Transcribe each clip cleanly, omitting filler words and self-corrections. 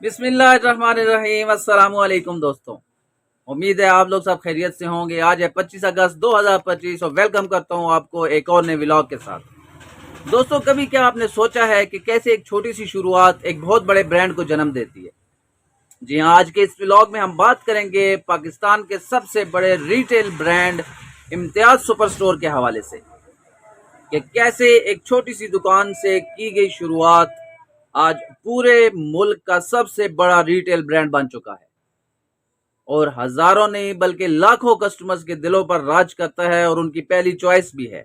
बिस्मिल्लाहिर्रहमानिर्रहीम। अस्सलाम वालेकुम दोस्तों, उम्मीद है आप लोग सब खैरियत से होंगे। आज है 25 अगस्त 2025 और वेलकम करता हूं आपको एक और नए व्लॉग के साथ। दोस्तों, कभी क्या आपने सोचा है कि कैसे एक छोटी सी शुरुआत एक बहुत बड़े ब्रांड को जन्म देती है? जी हाँ, आज के इस व्लॉग में हम बात करेंगे पाकिस्तान के सबसे बड़े retail brand Imtiaz super store के हवाले से कि कैसे एक छोटी सी दुकान से की गई शुरुआत आज पूरे मुल्क का सबसे बड़ा रिटेल ब्रांड बन चुका है और हजारों नहीं बल्कि लाखों कस्टमर्स के दिलों पर राज करता है और उनकी पहली चॉइस भी है।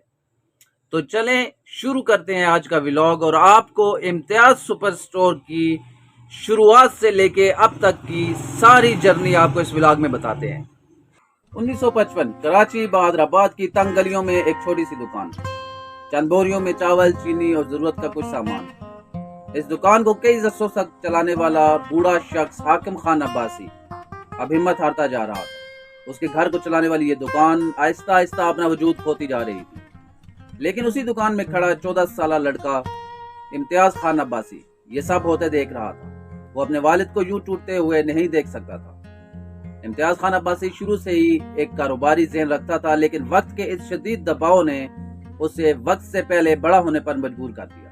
तो चलें शुरू करते हैं आज का व्लॉग और आपको इम्तियाज सुपर स्टोर की शुरुआत से लेके अब तक की सारी जर्नी आपको इस व्लॉग में बताते हैं। 1955 कराची बहादुराबाद की तंग गलियों में एक छोटी सी दुकान, चंद बोरियों में चावल, चीनी और जरूरत का कुछ सामान। इस दुकान को कई वर्षों तक चलाने वाला बूढ़ा शख्स हाकिम खान अब्बासी अब हिम्मत हारता जा रहा था। उसके घर को चलाने वाली ये दुकान आहिस्ता आहिस्ता अपना वजूद खोती जा रही थी, लेकिन उसी दुकान में खड़ा 14 साल लड़का इम्तियाज खान अब्बासी ये सब होते देख रहा था। वो अपने वालिद को यूं टूटते हुए नहीं देख सकता था। इम्तियाज खान अब्बासी शुरू से ही एक कारोबारी ज़हन रखता था, लेकिन वक्त के इस शदीद दबाव ने उसे वक्त से पहले बड़ा होने पर मजबूर कर दिया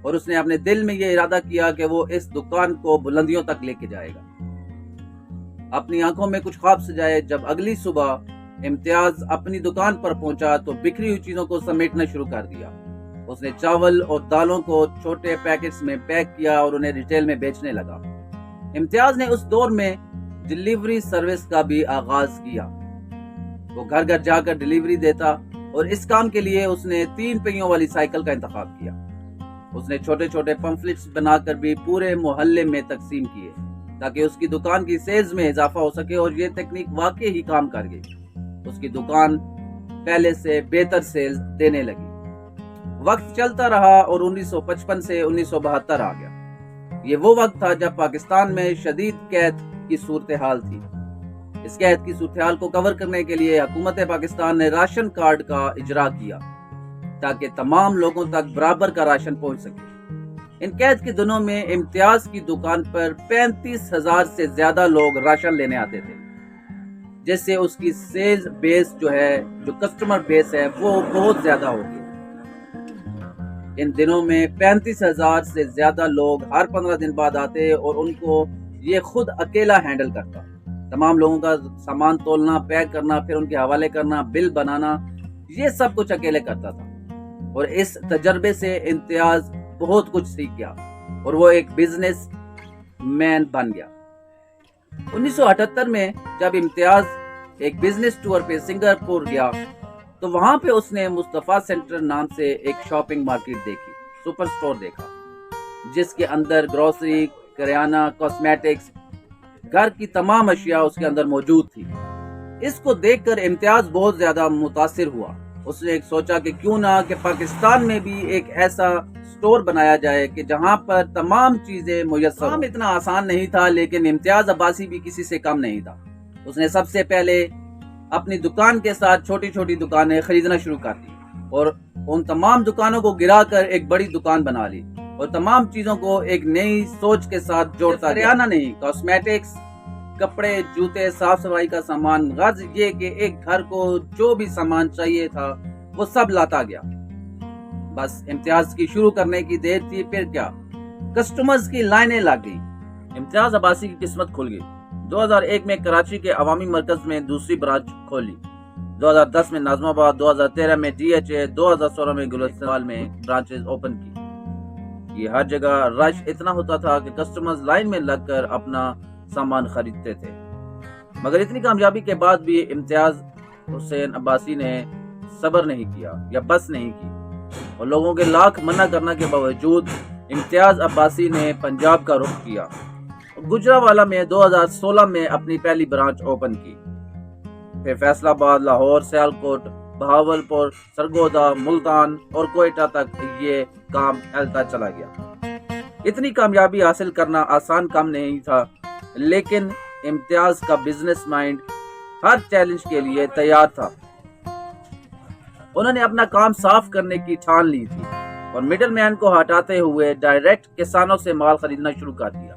और उसने अपने दिल में ये इरादा किया कि वो इस दुकान को बुलंदियों तक लेके जाएगा। अपनी आंखों में कुछ ख्वाब सजाए जब अगली सुबह इम्तियाज अपनी दुकान पर पहुंचा तो बिखरी हुई चीजों को समेटना शुरू कर दिया। उसने चावल और दालों को छोटे पैकेट्स में पैक किया और उन्हें रिटेल में बेचने लगा। इम्तियाज ने उस दौर में डिलीवरी सर्विस का भी आगाज किया। वो घर घर जाकर डिलीवरी देता और इस काम के लिए उसने 3 पहियों वाली साइकिल का इंतखाब किया। उसने छोटे छोटे पंफलेट्स बनाकर भी पूरे मोहल्ले में तकसीम किए ताकि उसकी दुकान की सेल्स में इजाफा हो सके और ये तकनीक वाकई ही काम कर गई। उसकी दुकान पहले से बेहतर सेल्स देने लगी। वक्त चलता रहा और 1955 से 1972 आ गया। ये वो वक्त था जब पाकिस्तान में शदीद कैद की सूरत हाल थी। इस कैद की सूरत हाल को कवर करने के लिए हुकूमत पाकिस्तान ने राशन कार्ड का इजरा किया ताकि तमाम लोगों तक बराबर का राशन पहुंच सके। इन कैद के दिनों में इम्तियाज की दुकान पर 35,000 से ज्यादा लोग राशन लेने आते थे, जिससे उसकी सेल्स बेस जो कस्टमर बेस है वो बहुत ज्यादा हो गया। इन दिनों में 35,000 से ज्यादा लोग हर 15 दिन बाद आते और उनको ये खुद अकेला हैंडल करता। तमाम लोगों का सामान तोलना, पैक करना, फिर उनके हवाले करना, बिल बनाना, ये सब कुछ अकेले करता था और इस तजर्बे से इम्तियाज बहुत कुछ सीख गया और वो एक बिजनेस मैन बन गया। 1978 में जब इम्तियाज एक बिजनेस टूर पे सिंगापुर गया तो वहां पे उसने मुस्तफा सेंटर नाम से एक शॉपिंग मार्केट देखी, सुपर स्टोर देखा, जिसके अंदर ग्रोसरी, करियाना, कॉस्मेटिक्स, घर की तमाम अशिया उसके अंदर मौजूद थी। इसको देखकर इम्तियाज बहुत ज्यादा मुतासिर हुआ। उसने एक सोचा कि क्यों ना कि पाकिस्तान में भी एक ऐसा स्टोर बनाया जाए कि जहां पर तमाम चीजें मुयस्सर। काम इतना आसान नहीं था, लेकिन इम्तियाज अब्बासी भी किसी से कम नहीं था। उसने सबसे पहले अपनी दुकान के साथ छोटी छोटी दुकानें खरीदना शुरू कर दी और उन तमाम दुकानों को गिराकर एक बड़ी दुकान बना ली और तमाम चीजों को एक नई सोच के साथ जोड़ता। करियाना नहीं, कॉस्मेटिक्स, कपड़े, जूते, साफ सफाई का सामान, गर्ज ये कि एक घर को जो भी सामान चाहिए था वो सब लाता गया। बस इम्तियाज की शुरू करने की देर थी, फिर क्या कस्टमर्स की लाइनें लग गई। इम्तियाज अब्बासी की किस्मत खुल गई। 2001 में कराची के अवामी मरकज में दूसरी ब्रांच खोली, 2010 में नाजमाबाद, 2013 में DHA, 2016 में गुलिस्तान में ब्रांचेस ओपन की। ये हर जगह रश इतना होता था कि कस्टमर्स लाइन में लगकर अपना सामान खरीदते थे। मगर इतनी कामयाबी के बाद भी इम्तियाज हुसैन अब्बासी ने सब्र नहीं किया या बस नहीं की और लोगों के लाख मना करने के बावजूद इम्तियाज अब्बासी ने पंजाब का रुख किया। गुजरावाला में 2016 में अपनी पहली ब्रांच ओपन की। फिर फैसलाबाद, लाहौर, सियालकोट, बहावलपुर, सरगोदा, मुल्तान और कोयटा तक ये काम फैलता चला गया। इतनी कामयाबी हासिल करना आसान काम नहीं था, लेकिन इम्तियाज का बिजनेस माइंड हर चैलेंज के लिए तैयार था। उन्होंने अपना काम साफ करने की ठान ली थी और मिडल मैन को हटाते हुए डायरेक्ट किसानों से माल खरीदना शुरू कर दिया।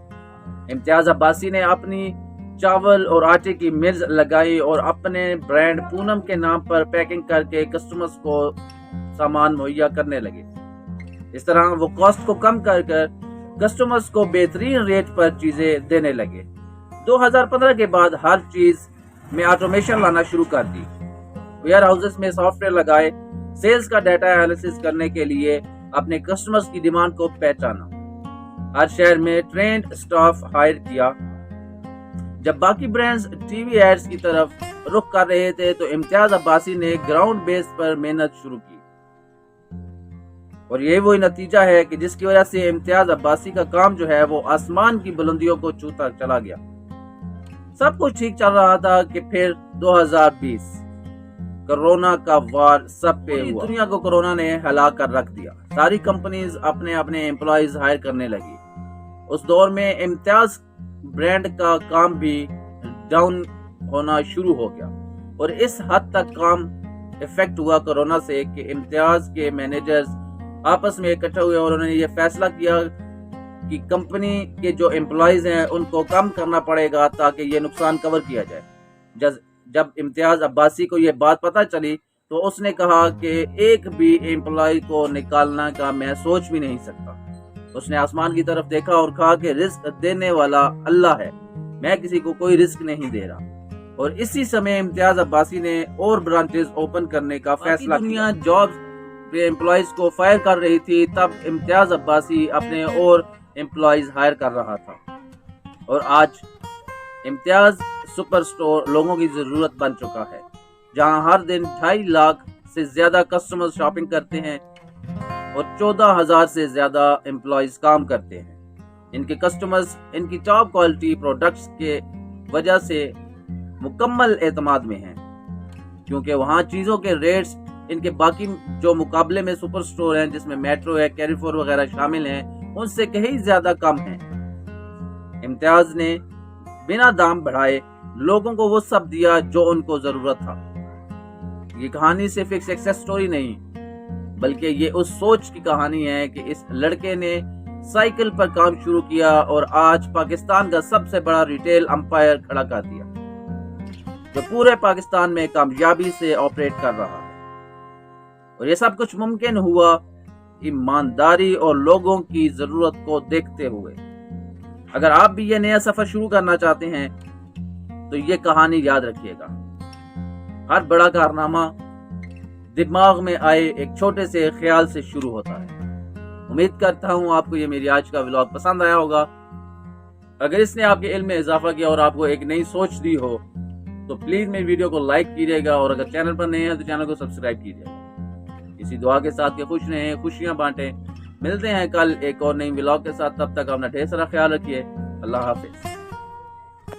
امتیاز عباسی نے اپنی چاول اور آٹے کی ملز لگائی اور اپنے برانڈ پونم کے نام پر پیکنگ کر کے کسٹمرز کو سامان مہیا کرنے لگے۔ اس طرح وہ کاسٹ کو کم کر کر کسٹمرز کو بہترین ریٹ پر چیزیں دینے لگے۔ 2015 کے بعد ہر چیز میں آٹومیشن لانا شروع کر دی۔ ویئر ہاؤسز میں سافٹ ویئر لگائے، سیلز کا ڈیٹا انالیسس کرنے کے لیے اپنے کسٹمرز کی ڈیمانڈ کو پہچانا، ہر شہر میں ٹرینڈ سٹاف ہائر کیا۔ جب باقی برانڈز ٹی وی ایڈز کی طرف رخ کر رہے تھے تو امتیاز عباسی نے گراؤنڈ بیس پر محنت شروع کی، اور یہ وہی نتیجہ ہے کہ جس کی وجہ سے امتیاز عباسی کا کام جو ہے وہ آسمان کی بلندیوں کو چھوتا چلا گیا۔ سب کچھ ٹھیک چل رہا تھا کہ پھر 2020 کرونا کا وار سب پہ ہوا۔ دنیا کو کرونا نے ہلا کر رکھ دیا، ساری کمپنیز اپنے امپلائیز ہائر کرنے لگی۔ اس دور میں امتیاز برانڈ کا کام بھی ڈاؤن ہونا شروع ہو گیا، اور اس حد تک کام افیکٹ ہوا کرونا سے کہ امتیاز کے مینیجرز آپس میں اکٹھے ہوئے اور انہوں نے یہ فیصلہ کیا کہ کمپنی کے جو امپلائیز ہیں ان کو کم کرنا پڑے گا تاکہ یہ نقصان کور کیا جائے۔ جب امتیاز عباسی کو یہ بات پتہ چلی تو اس نے کہا کہ ایک بھی امپلائی کو نکالنا کا میں سوچ بھی نہیں سکتا۔ اس نے آسمان کی طرف دیکھا اور کہا کہ رزق دینے والا اللہ ہے، میں کسی کو کوئی رزق نہیں دے رہا۔ اور اسی سمے امتیاز عباسی نے اور برانچز اوپن کرنے کا فیصلہ کیا۔ جابز پہ امپلائیز کو فائر کر رہی تھی، تب امتیاز عباسی اپنے اور امپلائیز ہائر کر رہا تھا، اور آج امتیاز سپر سٹور لوگوں کی ضرورت بن چکا ہے، جہاں ہر دن 2.5 لاکھ سے زیادہ کسٹمر شاپنگ کرتے ہیں اور 14,000 سے زیادہ امپلائیز کام کرتے ہیں۔ ان کے کسٹمرز ان کی ٹاپ کوالٹی پروڈکٹس کے وجہ سے مکمل اعتماد میں ہیں، کیونکہ وہاں چیزوں کے ریٹس ان کے باقی جو مقابلے میں سپر سٹور ہیں جس میں میٹرو ہے، کیریفور وغیرہ شامل ہیں، ان سے کہیں زیادہ کم ہیں۔ امتیاز نے بنا دام بڑھائے لوگوں کو وہ سب دیا جو ان کو ضرورت تھا۔ یہ کہانی صرف ایک سکسیس سٹوری نہیں، بلکہ یہ اس سوچ کی کہانی ہے کہ اس لڑکے نے سائیکل پر کام شروع کیا اور آج پاکستان کا سب سے بڑا ریٹیل امپائر کھڑا کر دیا، جو پورے پاکستان میں کامیابی سے آپریٹ کر رہا ہے۔ اور یہ سب کچھ ممکن ہوا ایمانداری اور لوگوں کی ضرورت کو دیکھتے ہوئے۔ اگر آپ بھی یہ نیا سفر شروع کرنا چاہتے ہیں تو یہ کہانی یاد رکھیے گا، ہر بڑا کارنامہ دماغ میں آئے ایک چھوٹے سے خیال سے شروع ہوتا ہے۔ امید کرتا ہوں آپ کو یہ میری آج کا ولاگ پسند آیا ہوگا۔ اگر اس نے آپ کے علم میں اضافہ کیا اور آپ کو ایک نئی سوچ دی ہو تو پلیز میری ویڈیو کو لائک کیجیے گا، اور اگر چینل پر نئے ہیں تو چینل کو سبسکرائب کیجیے گا۔ اسی دعا کے ساتھ کہ خوش رہیں، خوشیاں بانٹیں۔ ملتے ہیں کل ایک اور نئی ولاگ کے ساتھ، تب تک اپنا ڈھیر سارا خیال رکھیے۔ اللہ حافظ۔